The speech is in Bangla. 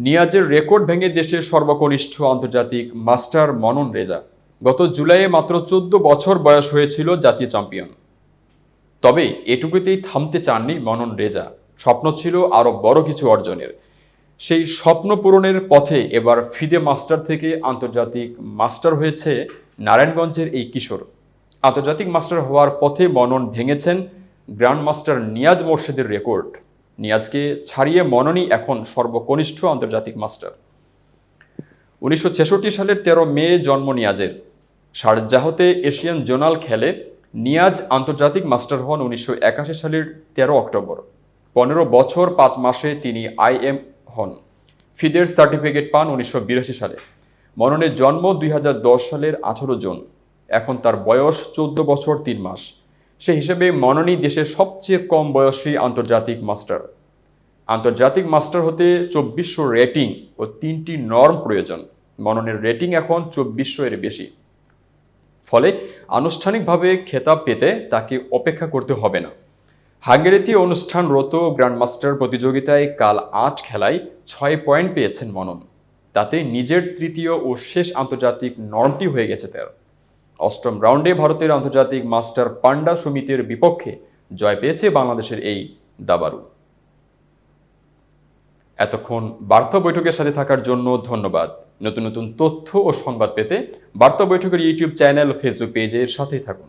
নিয়াজের রেকর্ড ভেঙে দেশের সর্বকনিষ্ঠ আন্তর্জাতিক মাস্টার মনন রেজা। গত জুলাইয়ে মাত্র ১৪ বছর বয়স হয়েছিল জাতীয় চ্যাম্পিয়ন। তবে এটুকুতেই থামতে চাননি মনন রেজা। স্বপ্ন ছিল আরও বড় কিছু অর্জনের। সেই স্বপ্ন পূরণের পথে এবার ফিদে মাস্টার থেকে আন্তর্জাতিক মাস্টার হয়েছে নারায়ণগঞ্জের এই কিশোর। আন্তর্জাতিক মাস্টার হওয়ার পথে মনন ভেঙেছেন গ্র্যান্ড মাস্টার নিয়াজ মোর্শেদের রেকর্ড। নিয়াজকে ছাড়িয়ে মননই এখন সর্বকনিষ্ঠ আন্তর্জাতিক মাস্টার। ১৯৬৬ সালের ১৩ মে জন্ম নিয়াজের। শারজাহতে এশিয়ান জোনাল খেলে নিয়াজ আন্তর্জাতিক মাস্টার হন ১৯৮১ সালের ১৩ অক্টোবর। ১৫ বছর ৫ মাসে তিনি IM হন। ফিদের সার্টিফিকেট পান ১৯৮২ সালে। মননের জন্ম ২০১০ সালের ১৮ জুন। এখন তার বয়স ১৪ বছর ৩ মাস। সে হিসেবে মননই দেশের সবচেয়ে কম বয়সী আন্তর্জাতিক মাস্টার। আন্তর্জাতিক মাস্টার হতে ২৪০০ রেটিং ও ৩টি নর্ম প্রয়োজন। মননের রেটিং এখন ২৪০০ এর বেশি। ফলে আনুষ্ঠানিকভাবে খেতাব পেতে তাকে অপেক্ষা করতে হবে না। হাঙ্গেরিতে অনুষ্ঠানরত গ্র্যান্ডমাস্টার প্রতিযোগিতায় কাল ৮ খেলায় ৬ পয়েন্ট পেয়েছেন মনন। তাতে নিজের তৃতীয় ও শেষ আন্তর্জাতিক নর্মটি হয়ে গেছে তার। অষ্টম রাউন্ডে ভারতের আন্তর্জাতিক মাস্টার পান্ডা সুমিতের বিপক্ষে জয় পেয়েছে বাংলাদেশের এই দাবাড়ু। এতক্ষণ বার্তা বৈঠকের সাথে থাকার জন্য ধন্যবাদ। নতুন নতুন তথ্য ও সংবাদ পেতে বার্তা বৈঠকের ইউটিউব চ্যানেল ও ফেসবুক পেজের সাথেই থাকুন।